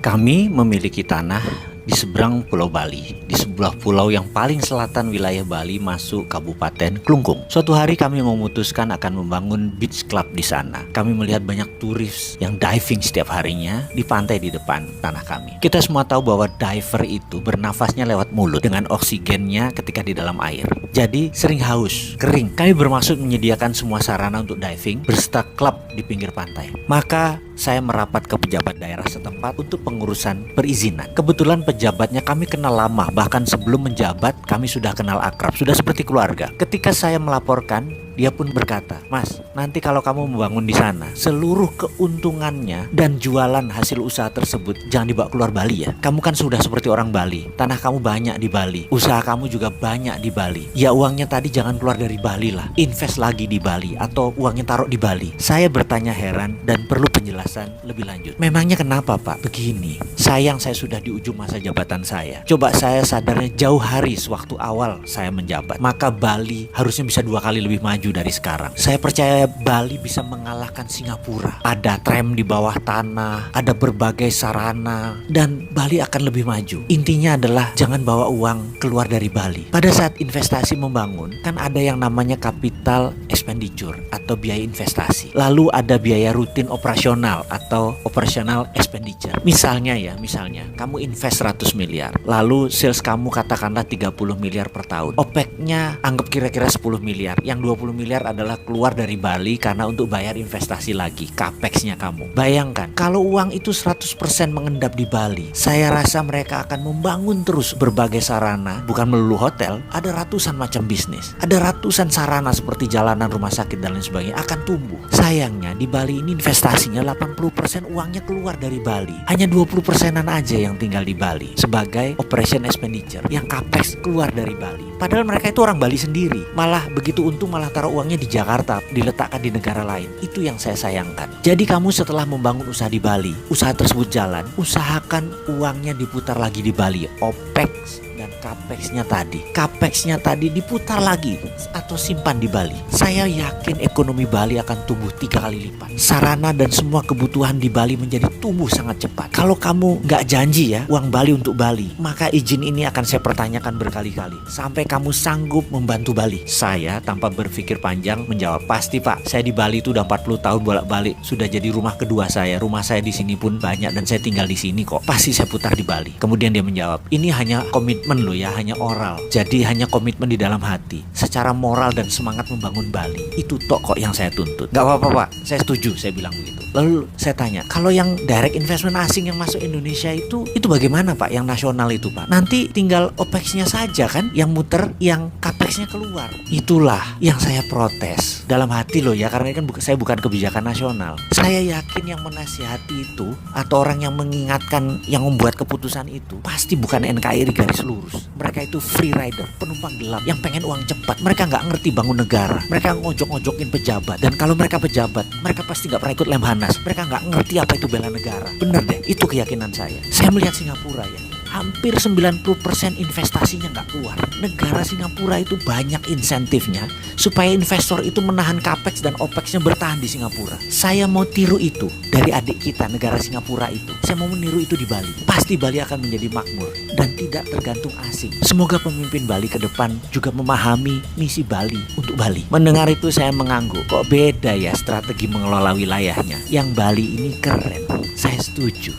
Kami memiliki tanah di seberang Pulau Bali, di sebuah pulau yang paling selatan wilayah Bali masuk Kabupaten Klungkung. Suatu hari kami memutuskan akan membangun beach club di sana. Kami melihat banyak turis yang diving setiap harinya di pantai di depan tanah kami. Kita semua tahu bahwa diver itu bernafasnya lewat mulut dengan oksigennya ketika di dalam air. Jadi sering haus, kering. Kami bermaksud menyediakan semua sarana untuk diving berserta klub di pinggir pantai. Maka saya merapat ke pejabat daerah setempat untuk pengurusan perizinan. Kebetulan pejabatnya kami kenal lama, bahkan sebelum menjabat kami sudah kenal akrab, sudah seperti keluarga. Ketika saya melaporkan, dia pun berkata, "Mas, nanti kalau kamu membangun di sana, seluruh keuntungannya dan jualan hasil usaha tersebut jangan dibawa keluar Bali ya. Kamu kan sudah seperti orang Bali, tanah kamu banyak di Bali, usaha kamu juga banyak di Bali. Ya uangnya tadi jangan keluar dari Bali lah, invest lagi di Bali atau uangnya taruh di Bali." Saya bertanya heran dan perlu penjelasan lebih lanjut. Memangnya kenapa Pak? Begini, sayang saya sudah di ujung masa jabatan saya. Coba saya sadarnya jauh hari sewaktu awal saya menjabat, maka Bali harusnya bisa 2 kali lebih maju dari sekarang. Saya percaya Bali bisa mengalahkan Singapura. Ada tram di bawah tanah, ada berbagai sarana, dan Bali akan lebih maju. Intinya adalah jangan bawa uang keluar dari Bali. Pada saat investasi membangun, kan ada yang namanya capital expenditure atau biaya investasi. Lalu ada biaya rutin operasional atau operational expenditure. Misalnya kamu invest 100 miliar, lalu sales kamu katakanlah 30 miliar per tahun. OPEX-nya anggap kira-kira 10 miliar. Yang 20 miliar adalah keluar dari Bali karena untuk bayar investasi lagi, capex-nya kamu. Bayangkan, kalau uang itu 100% mengendap di Bali, saya rasa mereka akan membangun terus berbagai sarana, bukan melulu hotel, ada ratusan macam bisnis. Ada ratusan sarana seperti jalanan, rumah sakit, dan lain sebagainya akan tumbuh. Sayangnya di Bali ini investasinya 80% uangnya keluar dari Bali. Hanya 20%-an aja yang tinggal di Bali sebagai operation expenditure, yang capex keluar dari Bali. Padahal mereka itu orang Bali sendiri. Malah begitu untung malah taruh uangnya di Jakarta, diletakkan di negara lain. Itu yang saya sayangkan. Jadi kamu setelah membangun usaha di Bali, usaha tersebut jalan, usahakan uangnya diputar lagi di Bali. OPEX dan CAPEX-nya tadi diputar lagi atau simpan di Bali. Saya yakin ekonomi Bali akan tumbuh 3 kali lipat. Sarana dan semua kebutuhan di Bali menjadi tumbuh sangat cepat. Kalau kamu nggak janji ya uang Bali untuk Bali, maka izin ini akan saya pertanyakan berkali-kali sampai kamu sanggup membantu Bali. Saya tanpa berpikir panjang menjawab, "Pasti Pak, saya di Bali itu udah 40 tahun bolak-balik, sudah jadi rumah kedua saya. Rumah saya di sini pun banyak dan saya tinggal di sini kok. Pasti saya putar di Bali." Kemudian dia menjawab, "Ini hanya komitmen loh ya, hanya oral. Jadi hanya komitmen di dalam hati. Secara moral dan semangat membangun Bali, itu tok kok yang saya tuntut." "Gak apa-apa Pak, saya setuju," saya bilang begitu. Lalu saya tanya, "Kalau yang direct investment asing yang masuk Indonesia itu bagaimana Pak? Yang nasional itu Pak? Nanti tinggal OPEX-nya saja kan yang muter, yang CAPEX-nya keluar." Itulah yang saya protes dalam hati loh ya, karena kan saya bukan kebijakan nasional. Saya yakin yang menasihati itu atau orang yang mengingatkan, yang membuat keputusan itu pasti bukan NKRI garis lurus. Mereka itu free rider, penumpang gelap yang pengen uang cepat. Mereka nggak ngerti bangun negara. Mereka ngojok-ngojokin pejabat. Dan kalau mereka pejabat, mereka pasti nggak pernah ikut Lemhanas. Mereka nggak ngerti apa itu bela negara. Bener deh, itu keyakinan saya. Saya melihat Singapura ya, hampir 90% investasinya nggak keluar. Negara Singapura itu banyak insentifnya supaya investor itu menahan capex dan opexnya bertahan di Singapura. Saya mau tiru itu dari adik kita, negara Singapura itu. Saya mau meniru itu di Bali. Pasti Bali akan menjadi makmur dan tidak tergantung asing. Semoga pemimpin Bali ke depan juga memahami misi Bali untuk Bali. Mendengar itu saya mengangguk, kok beda ya strategi mengelola wilayahnya. Yang Bali ini keren. Saya setuju.